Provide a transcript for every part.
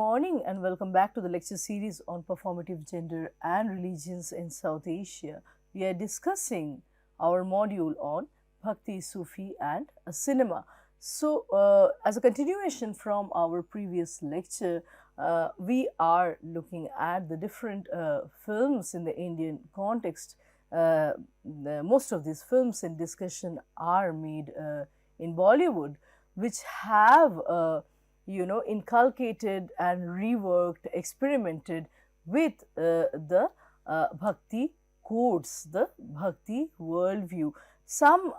morning and welcome back to the lecture series on performative gender and religions in South Asia. We are discussing our module on Bhakti, Sufi and cinema. So, as a continuation from our previous lecture, we are looking at the different films in the Indian context. Most of these films in discussion are made in Bollywood, which have inculcated and reworked, experimented with the Bhakti codes, the Bhakti worldview. Some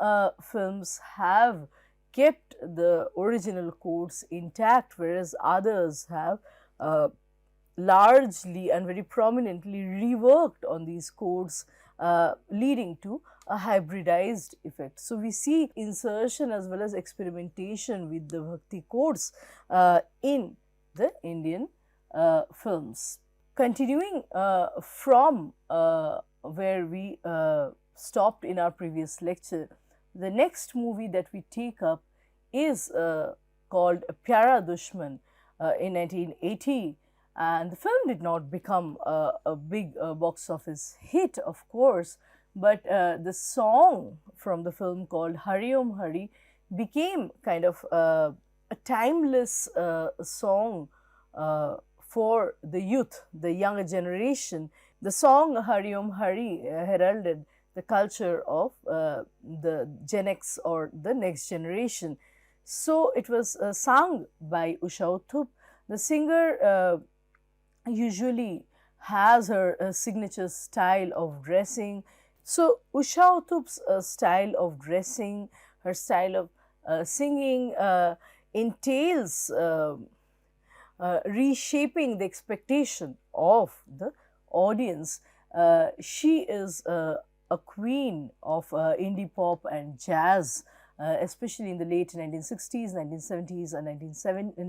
films have kept the original codes intact, whereas others have largely and very prominently reworked on these codes, leading to a hybridized effect. So, we see insertion as well as experimentation with the Bhakti codes in the Indian films. Continuing from where we stopped in our previous lecture, the next movie that we take up is called Pyara Dushman in 1980. And the film did not become a big box office hit, of course, but the song from the film called Hari Om Hari became kind of a timeless song for the youth, the younger generation. The song Hari Om Hari heralded the culture of the Gen X or the next generation. So, it was sung by Usha Uthup. The singer usually has her signature style of dressing. So, Usha Uthup's style of dressing, her style of singing entails reshaping the expectation of the audience. She is a queen of indie pop and jazz, especially in the late 1960s, 1970s and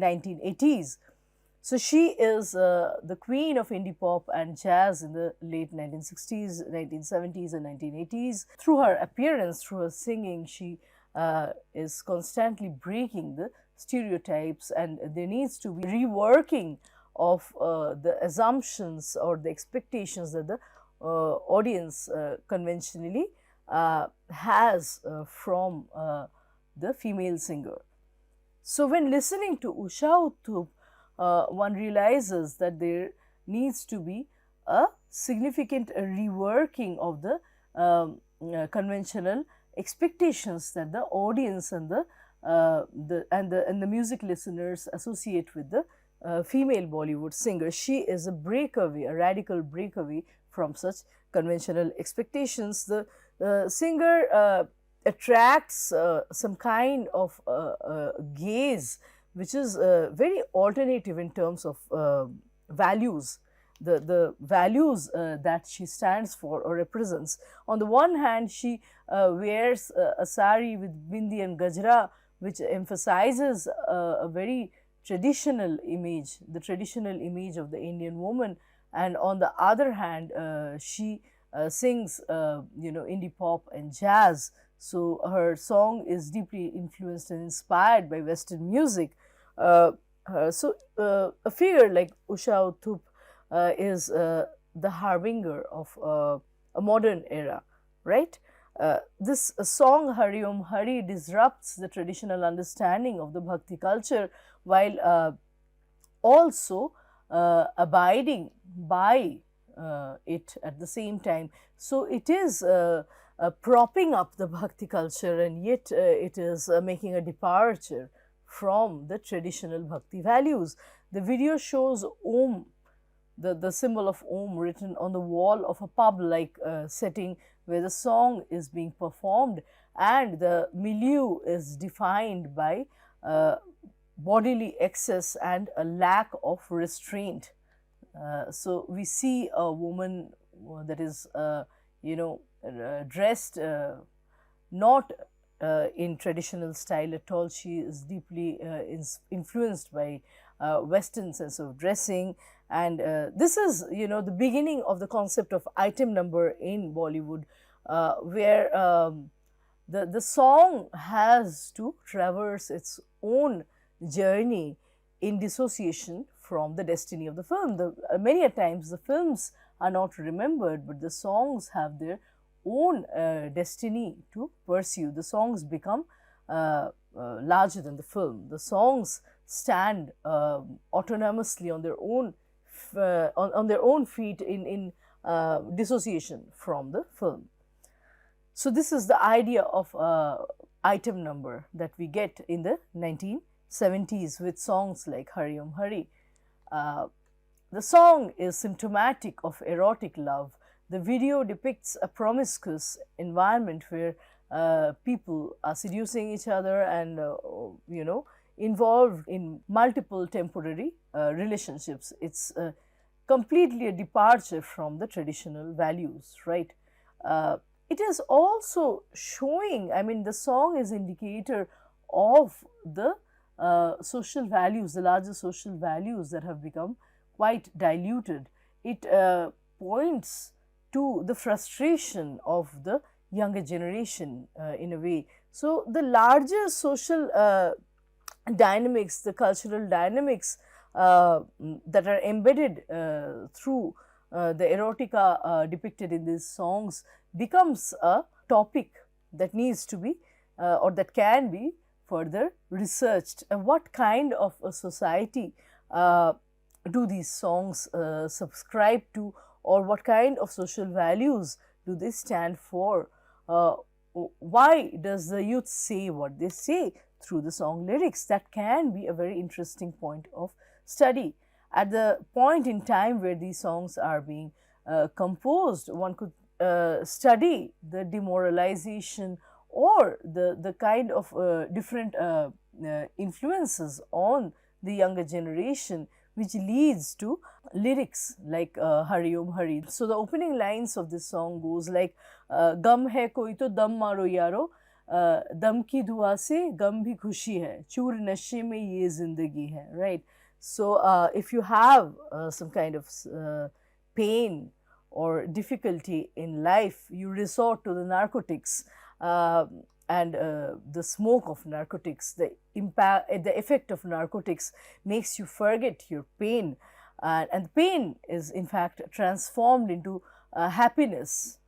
1980s. So, she is the queen of indie pop and jazz in the late 1960s, 1970s and 1980s. Through her appearance, through her singing, she is constantly breaking the stereotypes, and there needs to be reworking of the assumptions or the expectations that the audience conventionally has from the female singer. So, when listening to Usha Uthup, one realizes that there needs to be a significant reworking of the conventional expectations that the audience and the music listeners associate with the female Bollywood singer. She is a breakaway, a radical breakaway from such conventional expectations. The singer attracts some kind of gaze which is very alternative in terms of values, the values that she stands for or represents. On the one hand, she wears a sari with bindi and gajra, which emphasizes a very traditional image, the traditional image of the Indian woman. And on the other hand, she sings, indie pop and jazz. So, her song is deeply influenced and inspired by Western music. So, a figure like Usha Uthup is the harbinger of a modern era, right? This song Hari Om Hari disrupts the traditional understanding of the Bhakti culture while also abiding by it at the same time. So, it is propping up the Bhakti culture, and yet it is making a departure from the traditional Bhakti values. The video shows Om, the symbol of Om written on the wall of a pub-like setting where the song is being performed, and the milieu is defined by bodily excess and a lack of restraint. So, we see a woman that is dressed not in traditional style at all. She is deeply influenced by Western sense of dressing, and this is the beginning of the concept of item number in Bollywood, where the song has to traverse its own journey in dissociation from the destiny of the film. Many a times the films are not remembered, but the songs have their own destiny to pursue. The songs become larger than the film. The songs stand autonomously on their own on their own feet in dissociation from the film. So this is the idea of item number that we get in the 1970s with songs like Hari Om Hari. The song is symptomatic of erotic love. The video depicts a promiscuous environment where people are seducing each other and involved in multiple temporary relationships. It's completely a departure from the traditional values, right? It is also showing, I mean, the song is indicator of the social values, the larger social values that have become quite diluted. It points to the frustration of the younger generation in a way. So the larger social dynamics, the cultural dynamics that are embedded through the erotica depicted in these songs becomes a topic that needs to be or that can be further researched. What kind of a society do these songs subscribe to, or what kind of social values do they stand for? Why does the youth say what they say through the song lyrics? That can be a very interesting point of study. At the point in time where these songs are being composed, one could study the demoralization or the kind of different influences on the younger generation, which leads to lyrics like Hari Om Hari. So the opening lines of this song goes like, Gum hai koi to dam maro yaro, dam ki dua se gum bhi khushi hai, chur nashe mein ye zindagi hai, right? So if you have some kind of pain or difficulty in life, you resort to the narcotics and the smoke of narcotics. The effect of narcotics makes you forget your pain, and the pain is in fact transformed into happiness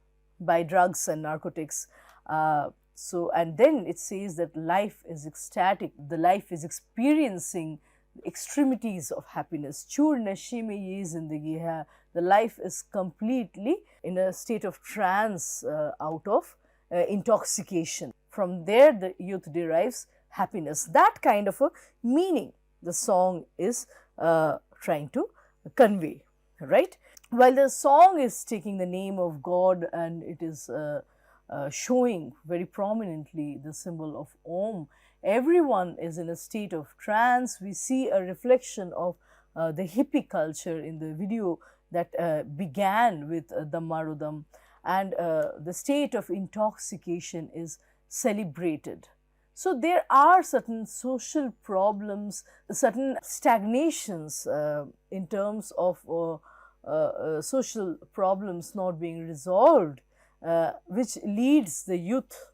by drugs and narcotics. And then it says that life is ecstatic, the life is experiencing extremities of happiness. Chur nashe mein ye zindagi hai. The life is completely in a state of trance out of intoxication. From there, the youth derives happiness. That kind of a meaning the song is trying to convey, right? While the song is taking the name of God and it is showing very prominently the symbol of Om, everyone is in a state of trance. We see a reflection of the hippie culture in the video that began with Dammarudam, and the state of intoxication is celebrated. So there are certain social problems, certain stagnations in terms of social problems not being resolved, which leads the youth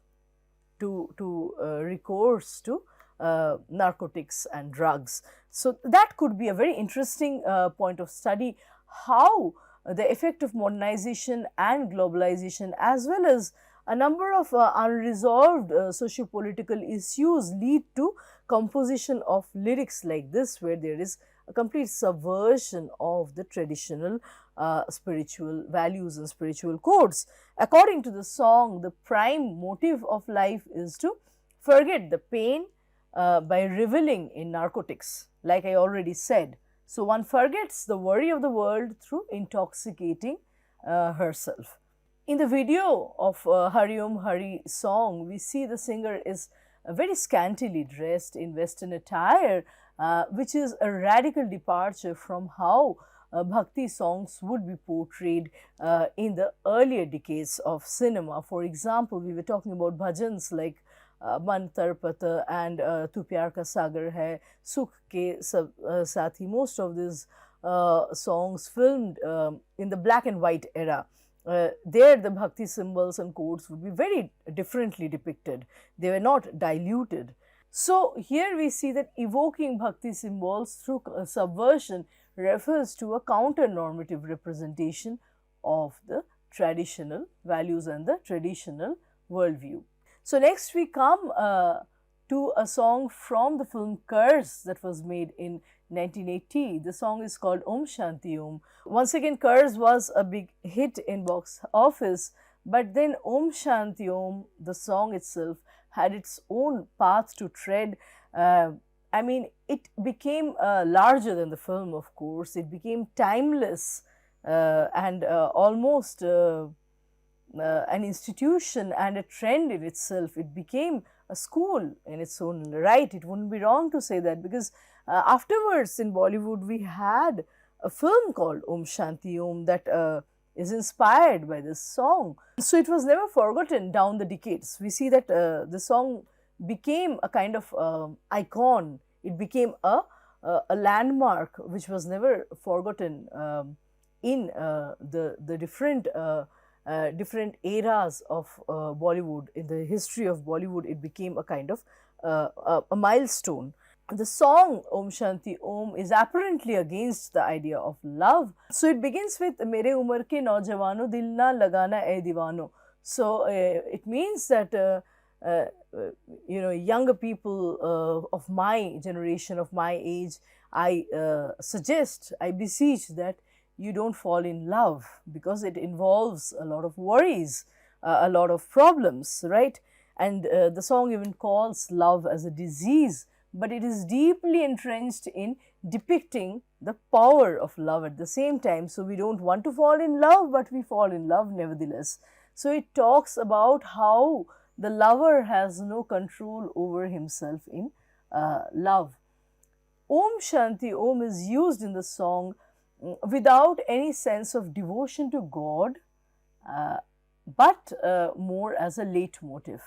to recourse to narcotics and drugs. So that could be a very interesting point of study, how the effect of modernization and globalization, as well as a number of unresolved socio-political issues, lead to composition of lyrics like this, where there is a complete subversion of the traditional spiritual values and spiritual codes. According to the song, the prime motive of life is to forget the pain by reveling in narcotics, like I already said. So one forgets the worry of the world through intoxicating herself. In the video of Hari Om Hari song, we see the singer is very scantily dressed in Western attire, which is a radical departure from how Bhakti songs would be portrayed in the earlier decades of cinema. For example, we were talking about bhajans like Man Tarpata and Tu Pyar Ka Sagar Hai, Sukh Ke Sathi. Most of these songs filmed in the black and white era. There the Bhakti symbols and codes would be very differently depicted. They were not diluted. So here we see that evoking bhakti symbols through subversion refers to a counter-normative representation of the traditional values and the traditional worldview. So next we come to a song from the film Curse that was made in 1980. The song is called Om Shaanti Om. Once again, Curse was a big hit in box office, but then Om Shaanti Om, the song itself, had its own path to tread. I mean, it became larger than the film, of course. It became timeless and almost an institution and a trend in itself. It became a school in its own right. It wouldn't be wrong to say that, because afterwards in Bollywood we had a film called Om Shaanti Om that is inspired by this song. So it was never forgotten down the decades. We see that the song became a kind of icon. It became a landmark which was never forgotten in the different eras of Bollywood. In the history of Bollywood, it became a kind of a milestone. The song Om Shanti Om is apparently against the idea of love. So it begins with Mere umar ke naujawano dil na lagana e divano. So it means that younger people of my generation, of my age, I suggest, I beseech that you don't fall in love, because it involves a lot of worries, a lot of problems, right? And the song even calls love as a disease, but it is deeply entrenched in depicting the power of love at the same time. So we don't want to fall in love, but we fall in love nevertheless. So it talks about how the lover has no control over himself in love. Om Shanti Om is used in the song without any sense of devotion to God, but more as a leitmotif,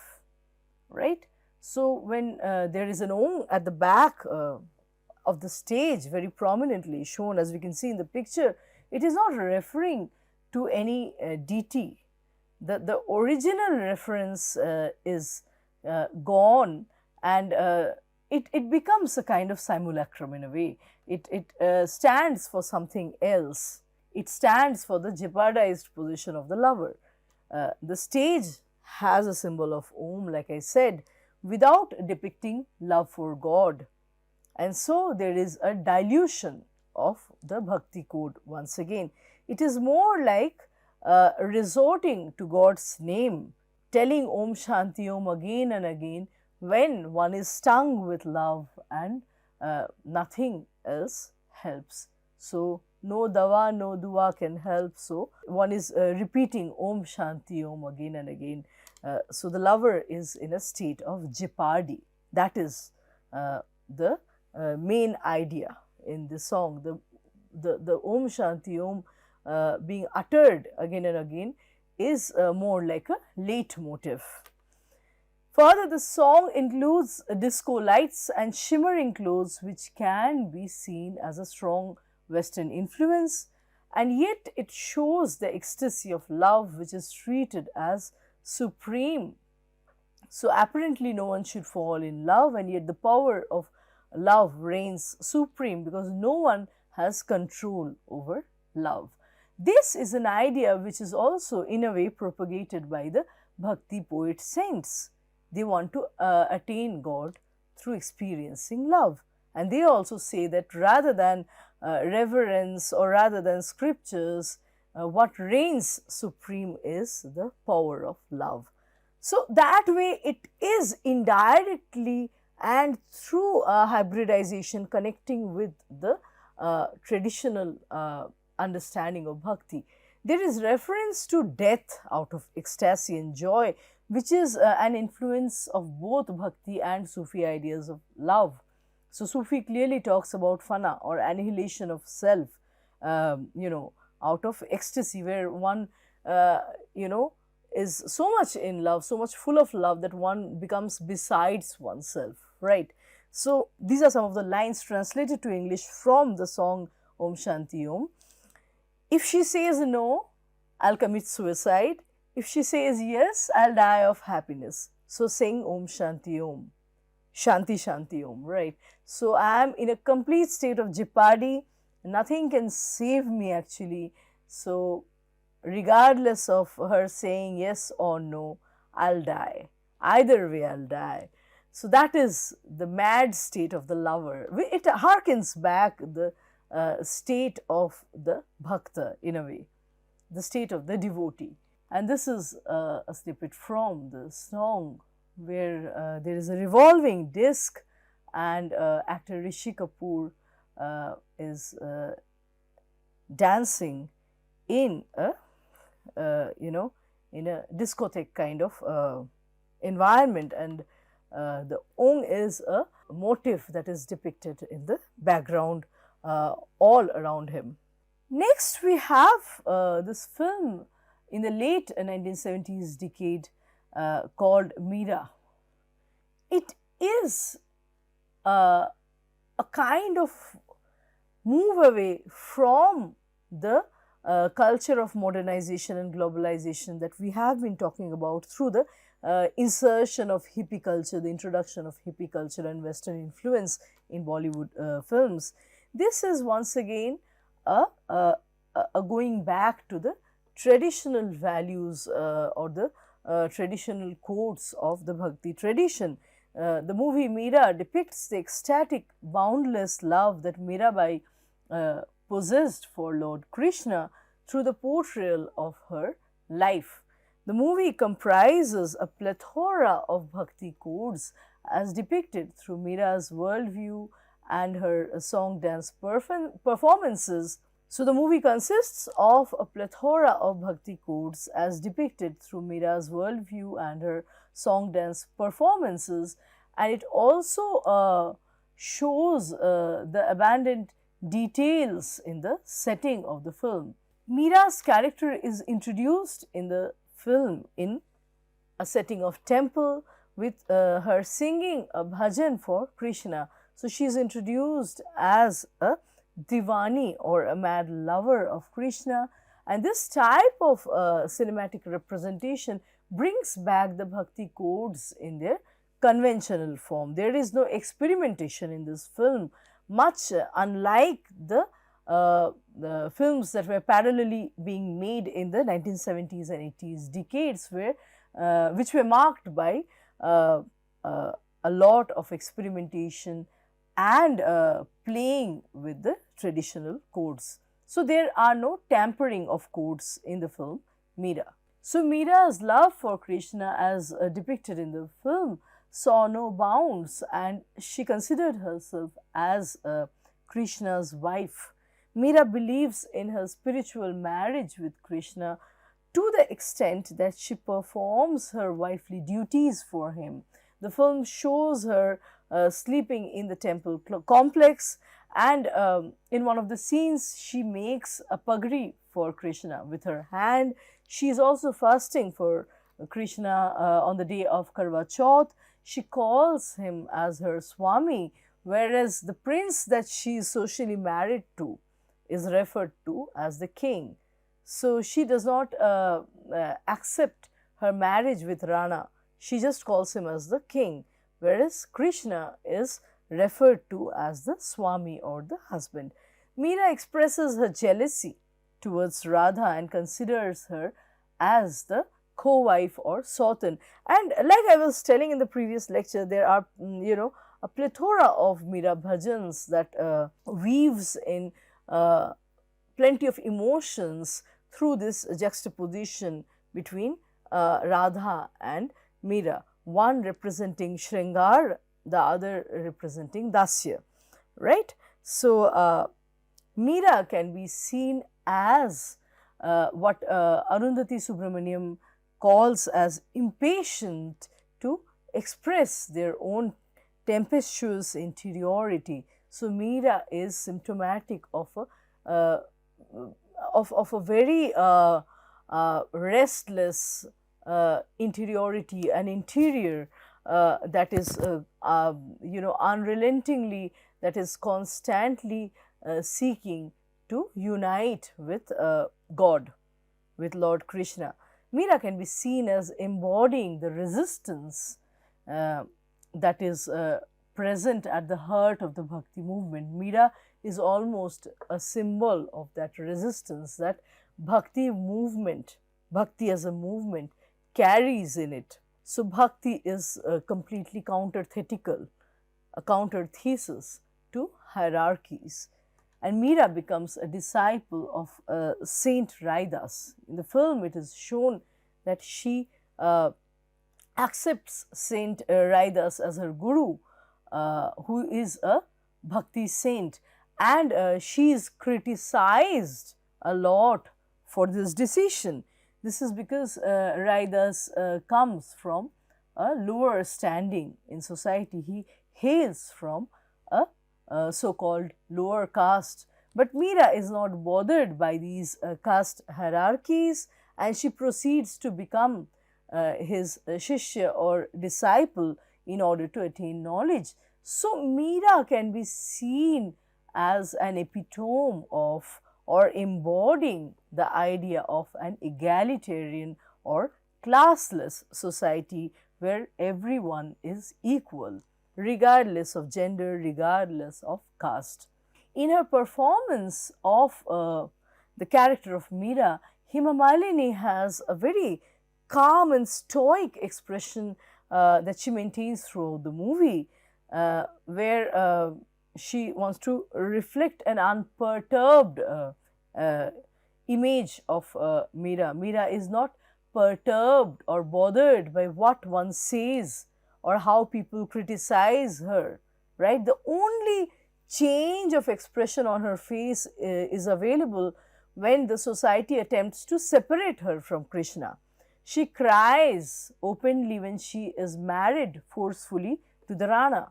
right? So when there is an Om at the back of the stage, very prominently shown, as we can see in the picture, it is not referring to any deity. The original reference is gone, and it becomes a kind of simulacrum in a way. It stands for something else. It stands for the jeopardized position of the lover. The stage has a symbol of Om, like I said, without depicting love for God. And so there is a dilution of the bhakti code once again. It is more like resorting to God's name, telling Om Shanti Om again and again when one is stung with love and nothing else helps. So no dawa, no dua can help. So one is repeating Om Shanti Om again and again. So the lover is in a state of jeopardy. That is the main idea in the song. The Om Shanti Om being uttered again and again is more like a leitmotif. Further, the song includes disco lights and shimmering clothes, which can be seen as a strong Western influence, and yet it shows the ecstasy of love, which is treated as supreme. So apparently no one should fall in love, and yet the power of love reigns supreme, because no one has control over love. This is an idea which is also in a way propagated by the Bhakti poet saints. They want to attain God through experiencing love. And they also say that rather than reverence or rather than scriptures, what reigns supreme is the power of love. So that way it is indirectly and through hybridization connecting with the traditional understanding of bhakti. There is reference to death out of ecstasy and joy, which is an influence of both bhakti and Sufi ideas of love. So Sufi clearly talks about fana, or annihilation of self, out of ecstasy, where one, is so much in love, so much full of love that one becomes besides oneself, right? So these are some of the lines translated to English from the song Om Shanti Om. If she says no, I'll commit suicide. If she says yes, I'll die of happiness. So sing Om Shanti Om. Shanti Shanti Om, right? So I am in a complete state of jeopardy. Nothing can save me actually. So regardless of her saying yes or no, I'll die. Either way, I'll die. So that is the mad state of the lover. It harkens back the state of the bhakta in a way, the state of the devotee. And this is a snippet from the song where there is a revolving disc and actor Rishi Kapoor is dancing in a in a discotheque kind of environment, and the Om is a motif that is depicted in the background all around him. Next, we have this film in the late 1970s decade called Meera. It is a kind of move away from the culture of modernization and globalization that we have been talking about through the insertion of hippie culture, the introduction of hippie culture and Western influence in Bollywood films. This is once again a going back to the traditional values or the traditional codes of the Bhakti tradition. The movie Meera depicts the ecstatic, boundless love that Meerabai possessed for Lord Krishna through the portrayal of her life. The movie comprises a plethora of Bhakti codes as depicted through Meera's worldview and her song dance performances. So, the movie consists of a plethora of Bhakti codes as depicted through Meera's worldview and her song dance performances, and it also shows the abandoned details in the setting of the film. Meera's character is introduced in the film in a setting of temple with her singing a bhajan for Krishna. So, she is introduced as a divani or a mad lover of Krishna, and this type of cinematic representation brings back the Bhakti codes in their conventional form. There is no experimentation in this film, much unlike the films that were parallelly being made in the 1970s and 80s decades, where which were marked by a lot of experimentation and playing with the traditional codes. So, there are no tampering of codes in the film Meera. So, Meera's love for Krishna as depicted in the film saw no bounds, and she considered herself as Krishna's wife. Meera believes in her spiritual marriage with Krishna to the extent that she performs her wifely duties for him. The film shows her sleeping in the temple complex, and in one of the scenes she makes a pagri for Krishna with her hand. She is also fasting for Krishna on the day of Karwa Chauth. She calls him as her Swami, whereas the prince that she is socially married to is referred to as the king. So, she does not accept her marriage with Rana. She just calls him as the king, whereas Krishna is referred to as the Swami or the husband. Meera expresses her jealousy towards Radha and considers her as the co-wife or Sautan. And like I was telling in the previous lecture, there are a plethora of Meera bhajans that weaves in plenty of emotions through this juxtaposition between Radha and Meera, one representing Shringar, the other representing Dasya, right. So, Meera can be seen as what Arundhati Subramaniam calls as impatient to express their own tempestuous interiority. So, Meera is symptomatic of a very restless interiority, an interior that is unrelentingly, that is constantly seeking to unite with God, with Lord Krishna. Meera can be seen as embodying the resistance that is present at the heart of the Bhakti movement. Meera is almost a symbol of that resistance that Bhakti movement, Bhakti as a movement, carries in it. So, Bhakti is completely counterthetical, a counter thesis to hierarchies. And Meera becomes a disciple of Saint Raidas. In the film, it is shown that she accepts Saint Raidas as her guru, who is a Bhakti saint, and she is criticized a lot for this decision. This is because Raidas comes from a lower standing in society. He hails from a so-called lower caste. But Meera is not bothered by these caste hierarchies, and she proceeds to become his shishya or disciple in order to attain knowledge. So, Meera can be seen as an epitome of or embodying the idea of an egalitarian or classless society where everyone is equal, regardless of gender, regardless of caste. In her performance of the character of Meera, Hema Malini has a very calm and stoic expression that she maintains throughout the movie, where she wants to reflect an unperturbed image of Meera. Meera is not perturbed or bothered by what one says or how people criticize her, right? The only change of expression on her face is available when the society attempts to separate her from Krishna. She cries openly when she is married forcefully to the Rana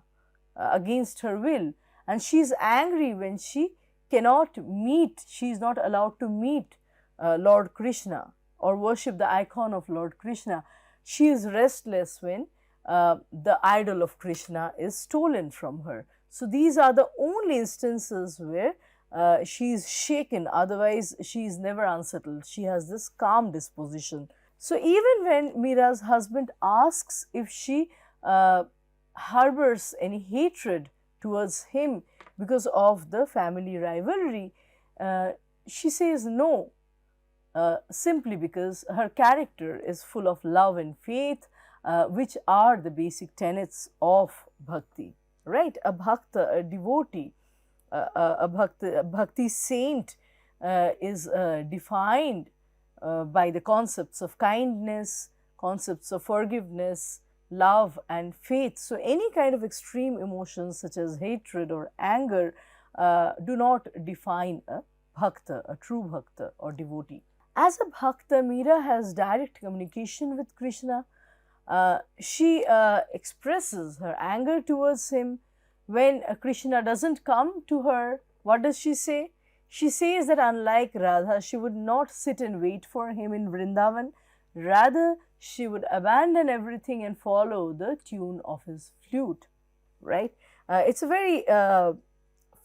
against her will, and she is angry when she cannot meet, she is not allowed to meet Lord Krishna or worship the icon of Lord Krishna. She is restless when the idol of Krishna is stolen from her. So, these are the only instances where she is shaken, otherwise she is never unsettled. She has this calm disposition. So, even when Meera's husband asks if she harbors any hatred towards him because of the family rivalry, she says no, simply because her character is full of love and faith, which are the basic tenets of bhakti, right? A bhakta, a devotee, a bhakti saint is defined by the concepts of kindness, concepts of forgiveness, love and faith. So, any kind of extreme emotions such as hatred or anger do not define a bhakta, a true bhakta or devotee. As a bhakta, Meera has direct communication with Krishna. She expresses her anger towards him. When Krishna doesn't come to her, what does she say? She says that unlike Radha, she would not sit and wait for him in Vrindavan. Rather, she would abandon everything and follow the tune of his flute, right? It's a very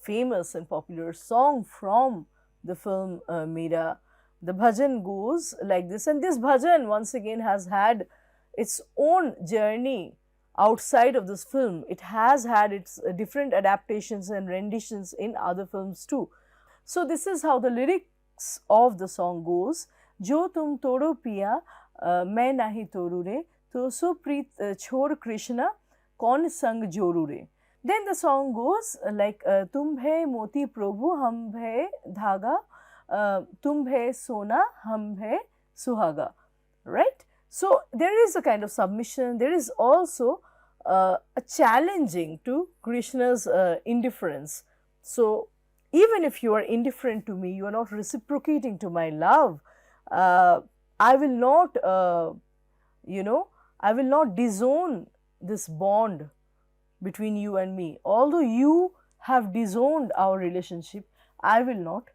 famous and popular song from the film Meera. The bhajan goes like this, and this bhajan once again has had its own journey outside of this film. It has had its different adaptations and renditions in other films too. So, this is how the lyrics of the song goes. Jo tum todo piya main nahi toru re, to so preet chhor Krishna kaun sang joru re. Then the song goes like tum bhe moti prabhu hum bhe dhaga, tum bhe sona hum bhe suhaga, right? So, there is a kind of submission. There is also a challenging to Krishna's indifference. So, even if you are indifferent to me, you are not reciprocating to my love, I will not, I will not disown this bond between you and me. Although you have disowned our relationship, I will not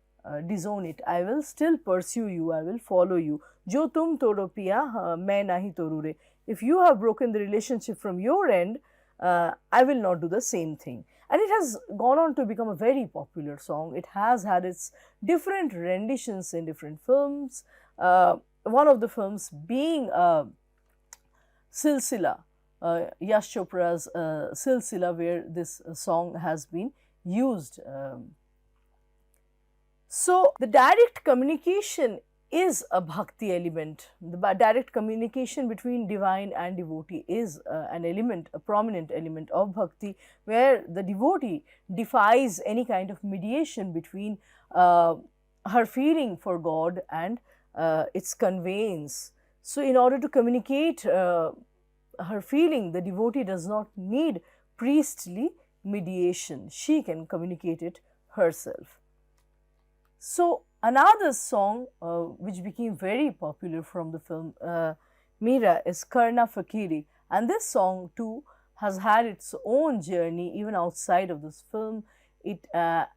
disown it. I will still pursue you. I will follow you. Jo tum todo piya main nahi toru re. If you have broken the relationship from your end, I will not do the same thing. And it has gone on to become a very popular song. It has had its different renditions in different films. One of the films being Silsila, Yash Chopra's Silsila, where this song has been used. So, the direct communication is a bhakti element. The direct communication between divine and devotee is an element, a prominent element of bhakti, where the devotee defies any kind of mediation between her feeling for God and its conveyance. So, in order to communicate her feeling, the devotee does not need priestly mediation. She can communicate it herself. So, another song which became very popular from the film Meera is Karna Fakiri, and this song too has had its own journey even outside of this film. It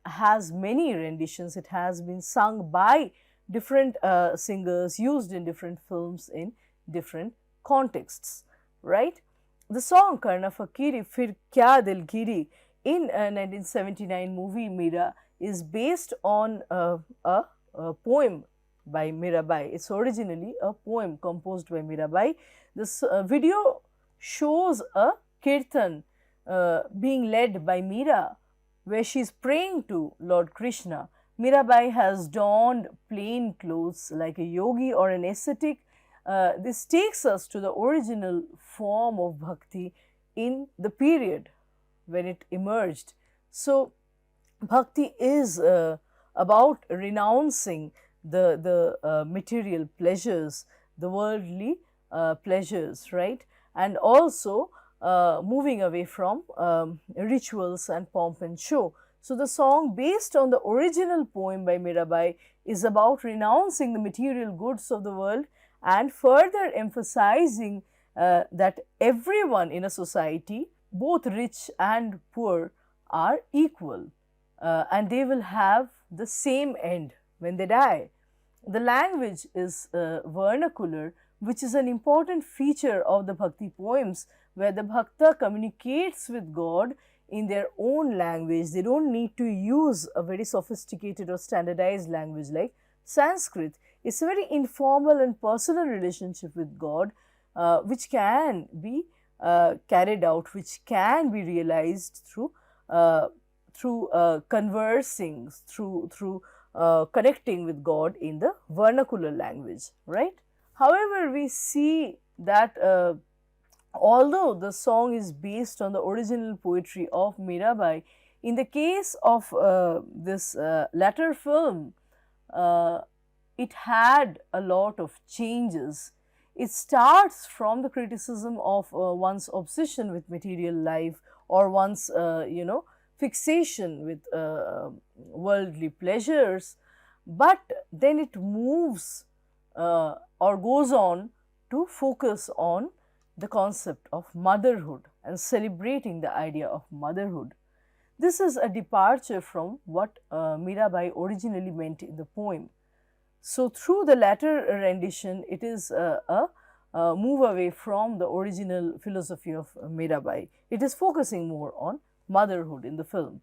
has many renditions, it has been sung by different singers, used in different films in different contexts, right? The song Karna Fakiri Fir Kya Dilgiri in 1979 movie Meera is based on a poem by Mirabai. It's originally a poem composed by Mirabai. This video shows a kirtan being led by Meera, where she is praying to Lord Krishna. Mirabai has donned plain clothes like a yogi or an ascetic. This takes us to the original form of bhakti in the period when it emerged. So, bhakti is about renouncing the material pleasures, the worldly pleasures, right? And also moving away from rituals and pomp and show. So, the song based on the original poem by Mirabai is about renouncing the material goods of the world and further emphasizing that everyone in a society, both rich and poor, are equal. And they will have the same end when they die. The language is vernacular, which is an important feature of the bhakti poems, where the bhakta communicates with God in their own language. They don't need to use a very sophisticated or standardized language like Sanskrit. It's a very informal and personal relationship with God, which can be carried out, which can be realized through conversing, through connecting with God in the vernacular language, right? However, we see that although the song is based on the original poetry of Mirabai, in the case of this latter film, it had a lot of changes. It starts from the criticism of one's obsession with material life, or one's, fixation with worldly pleasures, but then it moves or goes on to focus on the concept of motherhood and celebrating the idea of motherhood. This is a departure from what Mirabai originally meant in the poem. So, through the latter rendition, it is a move away from the original philosophy of Mirabai. It is focusing more on motherhood in the film.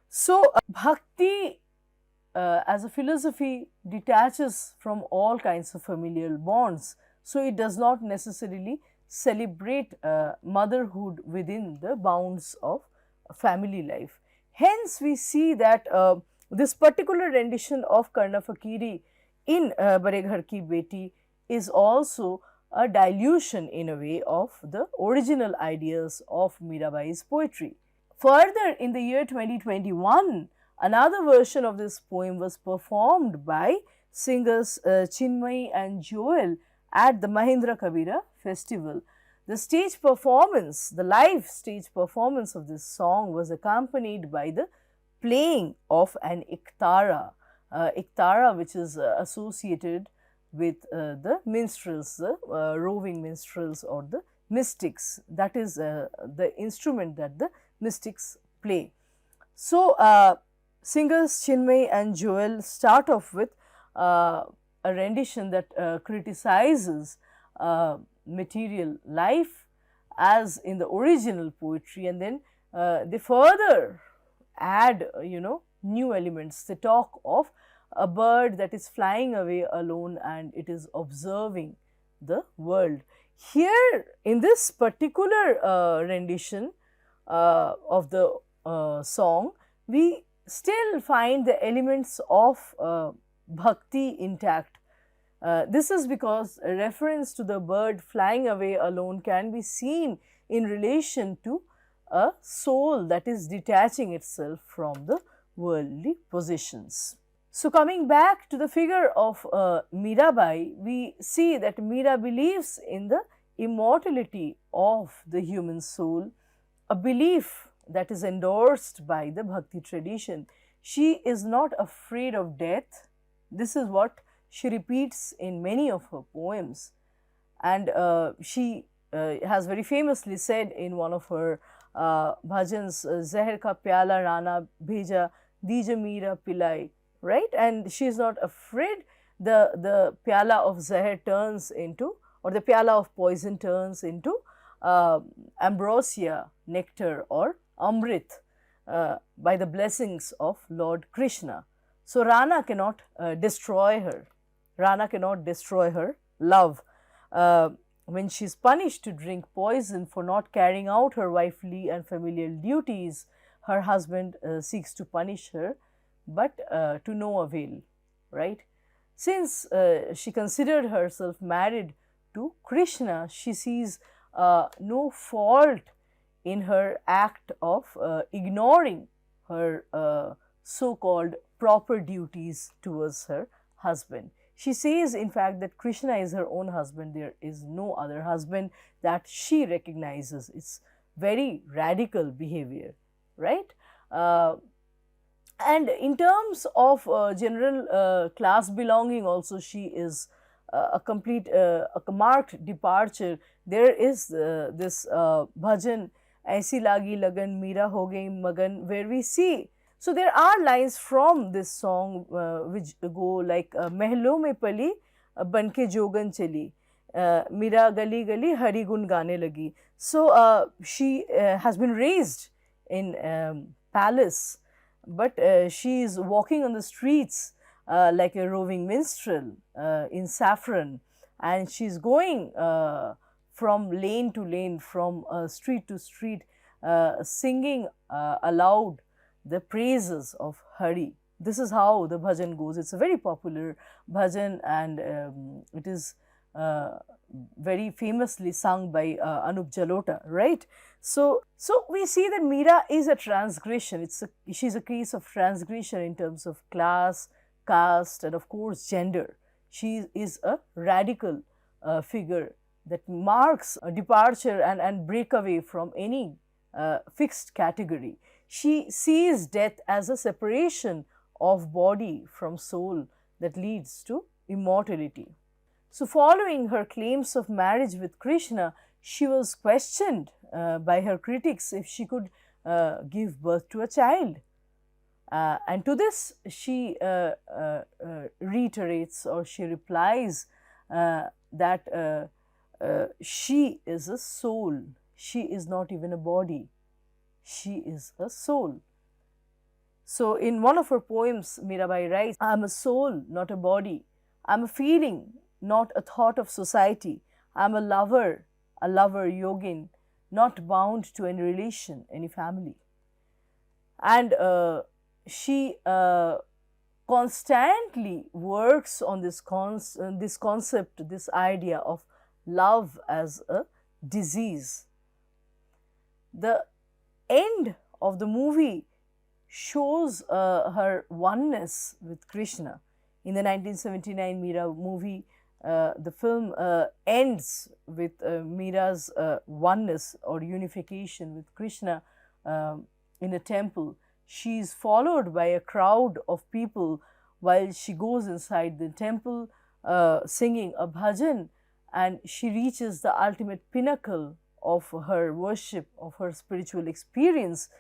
So, bhakti as a philosophy detaches from all kinds of familial bonds. So, it does not necessarily celebrate motherhood within the bounds of family life. Hence, we see that this particular rendition of Karna Fakiri in Bare Ghar Ki Beti is also a dilution in a way of the original ideas of Mirabai's poetry. Further, in the year 2021, another version of this poem was performed by singers Chinmay and Joel at the Mahindra Kabira festival. The stage performance, the live stage performance of this song was accompanied by the playing of an iktara, which is associated with the minstrels, the roving minstrels or the mystics. That is the instrument that the mystics play. So, singers Chinmay and Joel start off with a rendition that criticizes material life as in the original poetry, and then they further add new elements. They talk of a bird that is flying away alone and it is observing the world. Here in this particular rendition of the song, we still find the elements of bhakti intact. This is because a reference to the bird flying away alone can be seen in relation to a soul that is detaching itself from the worldly positions. So, coming back to the figure of Meerabai, we see that Meera believes in the immortality of the human soul, a belief that is endorsed by the Bhakti tradition. She is not afraid of death. This is what she repeats in many of her poems, and she has very famously said in one of her bhajans, Zahar ka pyala rana bheja dija Meera pilai, right? And she is not afraid. The pyala of zahar turns into, or the pyala of poison turns into ambrosia, nectar, or amrit by the blessings of Lord Krishna. So, Rana cannot destroy her. Rana cannot destroy her love. When she is punished to drink poison for not carrying out her wifely and familial duties, her husband seeks to punish her, but to no avail, right? Since she considered herself married to Krishna, she sees no fault in her act of ignoring her so-called proper duties towards her husband. She says, in fact, that Krishna is her own husband. There is no other husband that she recognizes. It's very radical behavior, right? And in terms of general class belonging also, she is a complete, a marked departure. There is this bhajan, Aisi lagi lagan, Meera ho gayi magan, where we see. So, there are lines from this song which go like Mehlon mein pali banke jogan chali, Meera gali gali hari gun gaane lagi. So, she has been raised in palace, but she is walking on the streets like a roving minstrel in saffron, and she is going from lane to lane, from street to street, singing aloud the praises of Hari. This is how the bhajan goes. It's a very popular bhajan, and it is very famously sung by Anup Jalota, right? So we see that Meera is a transgression. She's a case of transgression in terms of class, caste, and of course gender. She is a radical figure that marks a departure and breakaway from any fixed category. She sees death as a separation of body from soul that leads to immortality. So, following her claims of marriage with Krishna, she was questioned by her critics if she could give birth to a child. And to this, she reiterates, or she replies that she is a soul. She is not even a body. She is a soul. So, in one of her poems, Meerabai writes, I am a soul, not a body. I am a feeling, not a thought of society. I am a lover yogin, not bound to any relation, any family. And she constantly works on this concept, this idea of love as a disease. The end of the movie shows her oneness with Krishna. In the 1979 Meera movie, the film ends with Meera's oneness or unification with Krishna in a temple. She is followed by a crowd of people while she goes inside the temple singing a bhajan, and she reaches the ultimate pinnacle of her worship, of her spiritual experience,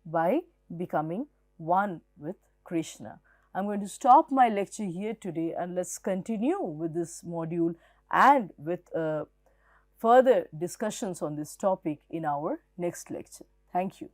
by becoming one with Krishna. I am going to stop my lecture here today, and let's continue with this module and with further discussions on this topic in our next lecture. Thank you.